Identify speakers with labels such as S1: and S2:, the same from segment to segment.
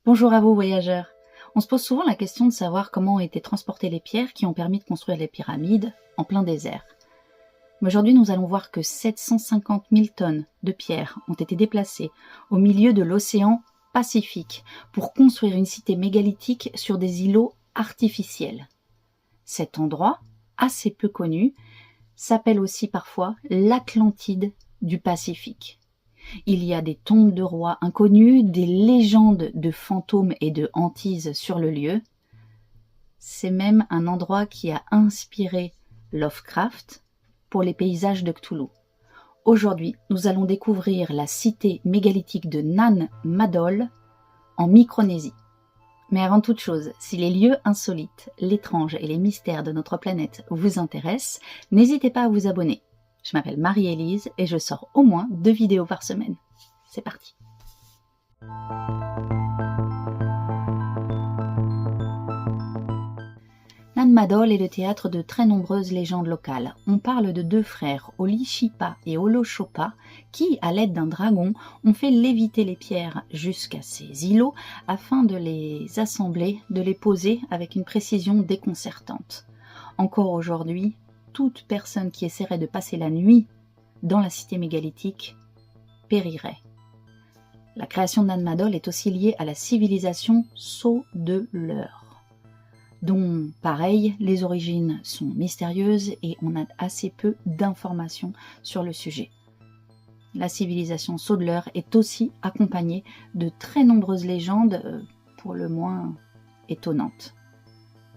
S1: Bonjour à vous voyageurs. On se pose souvent la question de savoir comment ont été transportées les pierres qui ont permis de construire les pyramides en plein désert. Mais aujourd'hui, nous allons voir que 750 000 tonnes de pierres ont été déplacées au milieu de l'océan Pacifique pour construire une cité mégalithique sur des îlots artificiels. Cet endroit, assez peu connu, s'appelle aussi parfois l'Atlantide du Pacifique. Il y a des tombes de rois inconnus, des légendes de fantômes et de hantises sur le lieu. C'est même un endroit qui a inspiré Lovecraft pour les paysages de Cthulhu. Aujourd'hui, nous allons découvrir la cité mégalithique de Nan Madol en Micronésie. Mais avant toute chose, si les lieux insolites, l'étrange et les mystères de notre planète vous intéressent, n'hésitez pas à vous abonner. Je m'appelle Marie-Élise et je sors au moins 2 vidéos par semaine. C'est parti. Nan Madol est le théâtre de très nombreuses légendes locales. On parle de 2 frères, Olishipa et Oloshopa, qui, à l'aide d'un dragon, ont fait léviter les pierres jusqu'à ces îlots afin de les assembler, de les poser avec une précision déconcertante. Encore aujourd'hui, toute personne qui essaierait de passer la nuit dans la cité mégalithique périrait. La création de Nan Madol est aussi liée à la civilisation Só-de-l'Eure, dont, pareil, les origines sont mystérieuses et on a assez peu d'informations sur le sujet. La civilisation Só-de-l'Eure est aussi accompagnée de très nombreuses légendes, pour le moins étonnantes.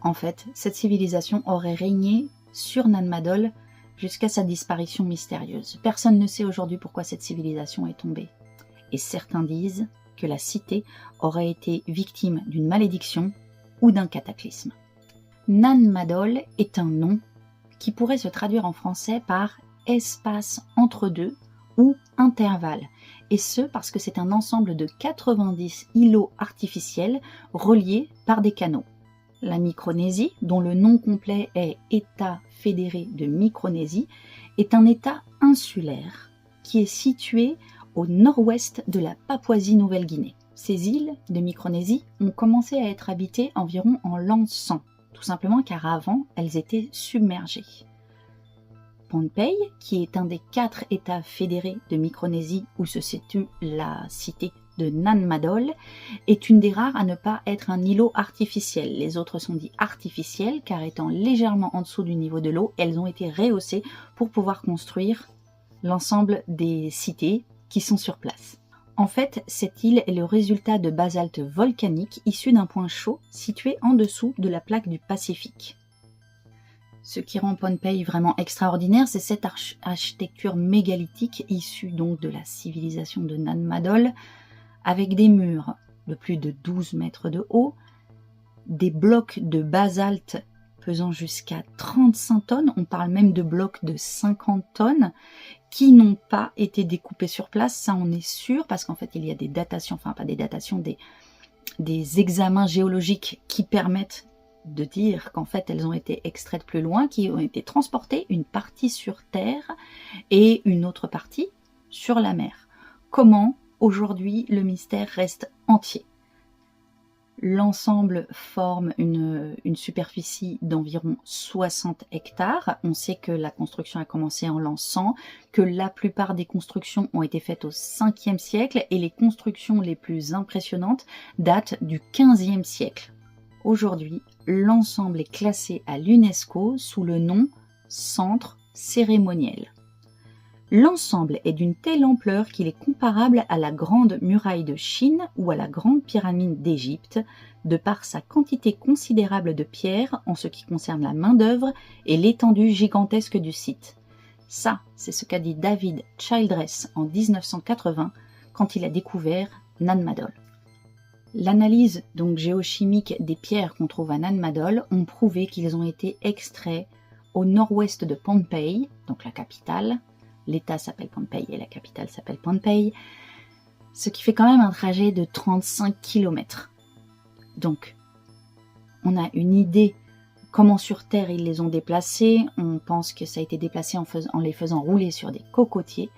S1: En fait, cette civilisation aurait régné sur Nan Madol jusqu'à sa disparition mystérieuse. Personne ne sait aujourd'hui pourquoi cette civilisation est tombée. Et certains disent que la cité aurait été victime d'une malédiction ou d'un cataclysme. Nan Madol est un nom qui pourrait se traduire en français par espace entre deux ou intervalle. Et ce parce que c'est un ensemble de 90 îlots artificiels reliés par des canaux. La Micronésie, dont le nom complet est État fédéré de Micronésie, est un État insulaire qui est situé au nord-ouest de la Papouasie-Nouvelle-Guinée. Ces îles de Micronésie ont commencé à être habitées environ en l'an 100, tout simplement car avant elles étaient submergées. Pohnpei, qui est un des 4 États fédérés de Micronésie où se situe la cité de Nan Madol, est une des rares à ne pas être un îlot artificiel. Les autres sont dits artificiels car étant légèrement en dessous du niveau de l'eau, elles ont été rehaussées pour pouvoir construire l'ensemble des cités qui sont sur place. En fait, cette île est le résultat de basalte volcanique issu d'un point chaud situé en dessous de la plaque du Pacifique. Ce qui rend Pohnpei vraiment extraordinaire, c'est cette architecture mégalithique issue donc de la civilisation de Nan Madol, avec des murs de plus de 12 mètres de haut, des blocs de basalte pesant jusqu'à 35 tonnes, on parle même de blocs de 50 tonnes, qui n'ont pas été découpés sur place, ça on est sûr, parce qu'en fait il y a des datations, enfin pas des datations, des examens géologiques qui permettent de dire qu'en fait elles ont été extraites plus loin, qui ont été transportées, une partie sur terre et une autre partie sur la mer. Comment aujourd'hui le mystère reste entier. L'ensemble forme une superficie d'environ 60 hectares. On sait que la construction a commencé en l'an 100, que la plupart des constructions ont été faites au 5e siècle et les constructions les plus impressionnantes datent du 15e siècle. Aujourd'hui, l'ensemble est classé à l'UNESCO sous le nom Centre cérémoniel. L'ensemble est d'une telle ampleur qu'il est comparable à la Grande Muraille de Chine ou à la Grande Pyramide d'Égypte, de par sa quantité considérable de pierres en ce qui concerne la main-d'œuvre et l'étendue gigantesque du site. Ça, c'est ce qu'a dit David Childress en 1980 quand il a découvert Nan Madol. L'analyse donc géochimique des pierres qu'on trouve à Nan Madol ont prouvé qu'ils ont été extraits au nord-ouest de Pohnpei, donc la capitale. L'État s'appelle Pohnpei et la capitale s'appelle Pohnpei, ce qui fait quand même un trajet de 35 km. Donc, on a une idée comment sur Terre ils les ont déplacés. On pense que ça a été déplacé en les faisant rouler sur des cocotiers.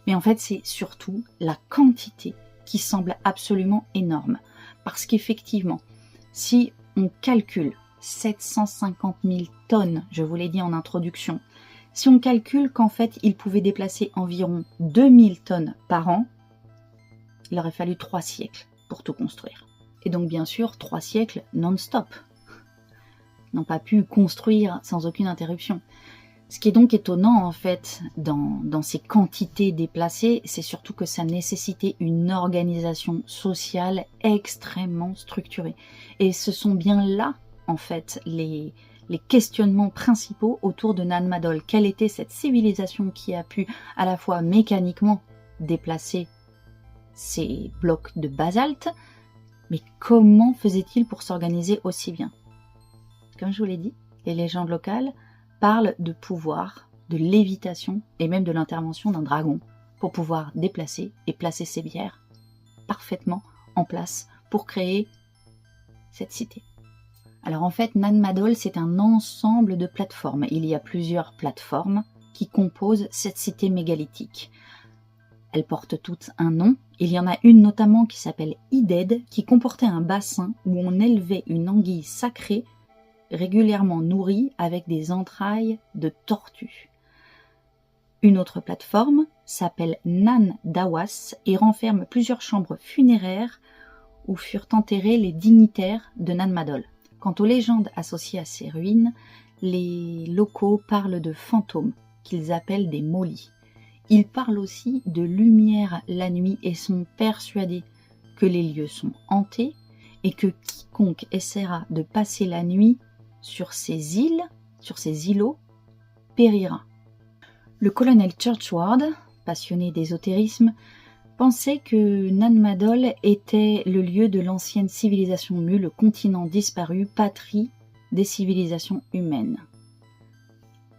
S1: Mais en fait, c'est surtout la quantité qui semble absolument énorme. Parce qu'effectivement, si on calcule 750 000 tonnes, je vous l'ai dit en introduction, si on calcule qu'en fait, il pouvait déplacer environ 2000 tonnes par an, il aurait fallu 3 siècles pour tout construire. Et donc bien sûr, 3 siècles non-stop. Ils n'ont pas pu construire sans aucune interruption. Ce qui est donc étonnant en fait dans ces quantités déplacées, c'est surtout que ça nécessitait une organisation sociale extrêmement structurée. Et ce sont bien là en fait les questionnements principaux autour de Nan Madol. Quelle était cette civilisation qui a pu à la fois mécaniquement déplacer ces blocs de basalte, mais comment faisait-il pour s'organiser aussi bien? Comme je vous l'ai dit, les légendes locales parle de pouvoir, de lévitation et même de l'intervention d'un dragon pour pouvoir déplacer et placer ses bières parfaitement en place pour créer cette cité. Alors en fait, Nan Madol, c'est un ensemble de plateformes. Il y a plusieurs plateformes qui composent cette cité mégalithique. Elles portent toutes un nom. Il y en a une notamment qui s'appelle Ided, qui comportait un bassin où on élevait une anguille sacrée régulièrement nourrie avec des entrailles de tortue. Une autre plateforme s'appelle Nan Dawas et renferme plusieurs chambres funéraires où furent enterrés les dignitaires de Nan Madol. Quant aux légendes associées à ces ruines, les locaux parlent de fantômes qu'ils appellent des molis. Ils parlent aussi de lumière la nuit et sont persuadés que les lieux sont hantés et que quiconque essaiera de passer la nuit sur ces îles, sur ces îlots, périra. Le colonel Churchward, passionné d'ésotérisme, pensait que Nan Madol était le lieu de l'ancienne civilisation Mu, le continent disparu, patrie des civilisations humaines.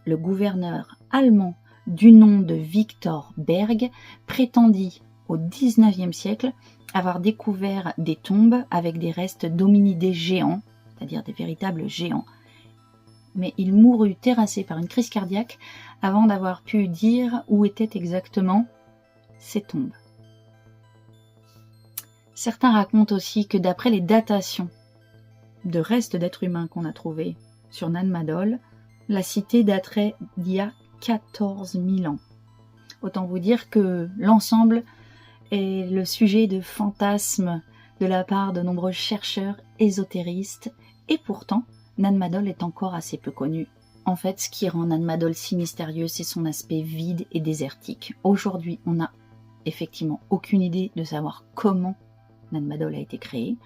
S1: Le gouverneur allemand du nom de Victor Berg prétendit au XIXe siècle avoir découvert des tombes avec des restes d'hominidés géants, c'est-à-dire des véritables géants. Mais il mourut terrassé par une crise cardiaque avant d'avoir pu dire où étaient exactement ces tombes. Certains racontent aussi que d'après les datations de restes d'êtres humains qu'on a trouvés sur Nan Madol, la cité daterait d'il y a 14 000 ans. Autant vous dire que l'ensemble est le sujet de fantasmes de la part de nombreux chercheurs ésotéristes, et pourtant, Nan Madol est encore assez peu connue. En fait, ce qui rend Nan Madol si mystérieux, c'est son aspect vide et désertique. Aujourd'hui, on n'a effectivement aucune idée de savoir comment Nan Madol a été créé.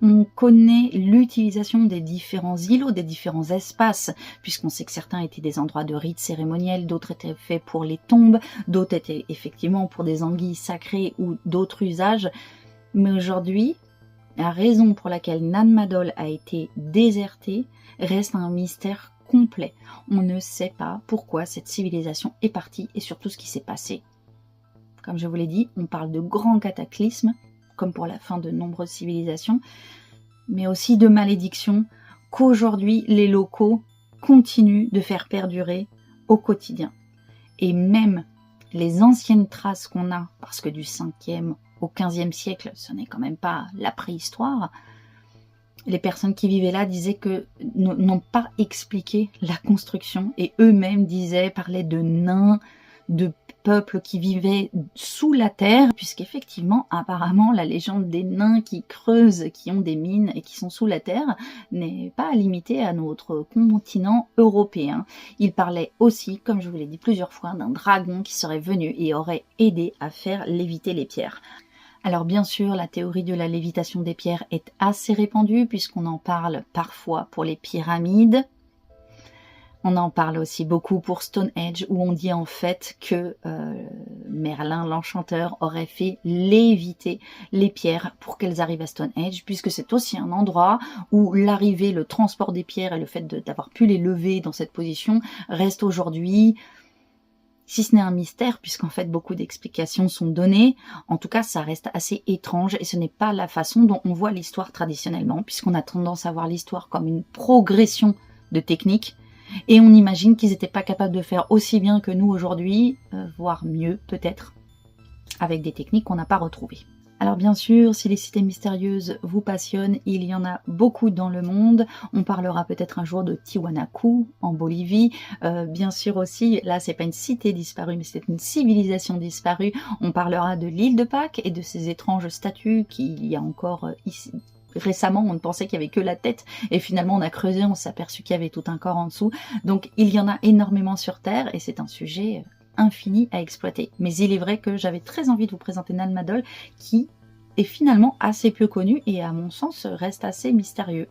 S1: On connaît l'utilisation des différents îlots, des différents espaces, puisqu'on sait que certains étaient des endroits de rites cérémoniels, d'autres étaient faits pour les tombes, d'autres étaient effectivement pour des anguilles sacrées ou d'autres usages. Mais aujourd'hui, la raison pour laquelle Nan Madol a été désertée reste un mystère complet. On ne sait pas pourquoi cette civilisation est partie et surtout ce qui s'est passé. Comme je vous l'ai dit, on parle de grands cataclysmes, comme pour la fin de nombreuses civilisations, mais aussi de malédictions qu'aujourd'hui les locaux continuent de faire perdurer au quotidien. Et même les anciennes traces qu'on a, parce que du 5e au 15e siècle, ce n'est quand même pas la préhistoire, les personnes qui vivaient là disaient que n'ont pas expliqué la construction et eux-mêmes parlaient de nains, de peuples qui vivaient sous la terre, puisqu'effectivement, apparemment, la légende des nains qui creusent, qui ont des mines et qui sont sous la terre n'est pas limitée à notre continent européen. Il parlait aussi, comme je vous l'ai dit plusieurs fois, d'un dragon qui serait venu et aurait aidé à faire léviter les pierres. Alors bien sûr, la théorie de la lévitation des pierres est assez répandue puisqu'on en parle parfois pour les pyramides. On en parle aussi beaucoup pour Stonehenge où on dit en fait que Merlin l'enchanteur aurait fait léviter les pierres pour qu'elles arrivent à Stonehenge, puisque c'est aussi un endroit où l'arrivée, le transport des pierres et le fait d'avoir pu les lever dans cette position reste aujourd'hui, si ce n'est un mystère, puisqu'en fait beaucoup d'explications sont données, en tout cas ça reste assez étrange et ce n'est pas la façon dont on voit l'histoire traditionnellement, puisqu'on a tendance à voir l'histoire comme une progression de techniques, et on imagine qu'ils n'étaient pas capables de faire aussi bien que nous aujourd'hui, voire mieux peut-être, avec des techniques qu'on n'a pas retrouvées. Alors bien sûr, si les cités mystérieuses vous passionnent, il y en a beaucoup dans le monde. On parlera peut-être un jour de Tiwanaku en Bolivie. Bien sûr aussi, là c'est pas une cité disparue, mais c'est une civilisation disparue. On parlera de l'île de Pâques et de ces étranges statues qu'il y a encore ici. Récemment, on ne pensait qu'il y avait que la tête et finalement on a creusé, on s'est aperçu qu'il y avait tout un corps en dessous. Donc il y en a énormément sur Terre et c'est un sujet infini à exploiter. Mais il est vrai que j'avais très envie de vous présenter Nan Madol qui est finalement assez peu connu et à mon sens reste assez mystérieux.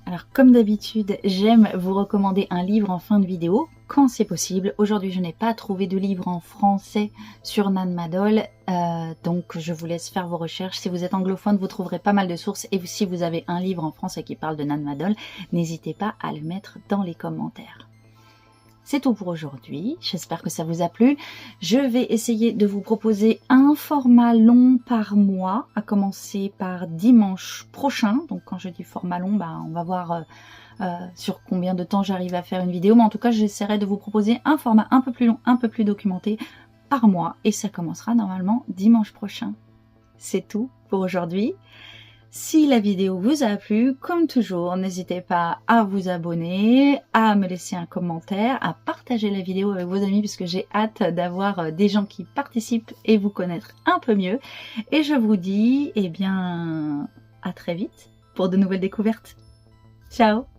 S1: Alors comme d'habitude, j'aime vous recommander un livre en fin de vidéo quand c'est possible. Aujourd'hui, je n'ai pas trouvé de livre en français sur Nan Madol, donc je vous laisse faire vos recherches. Si vous êtes anglophone, vous trouverez pas mal de sources et si vous avez un livre en français qui parle de Nan Madol, n'hésitez pas à le mettre dans les commentaires. C'est tout pour aujourd'hui, j'espère que ça vous a plu. Je vais essayer de vous proposer un format long par mois, à commencer par dimanche prochain. Donc quand je dis format long, on va voir sur combien de temps j'arrive à faire une vidéo. Mais en tout cas, j'essaierai de vous proposer un format un peu plus long, un peu plus documenté par mois. Et ça commencera normalement dimanche prochain. C'est tout pour aujourd'hui. Si la vidéo vous a plu, comme toujours, n'hésitez pas à vous abonner, à me laisser un commentaire, à partager la vidéo avec vos amis puisque j'ai hâte d'avoir des gens qui participent et vous connaître un peu mieux. Et je vous dis, à très vite pour de nouvelles découvertes. Ciao!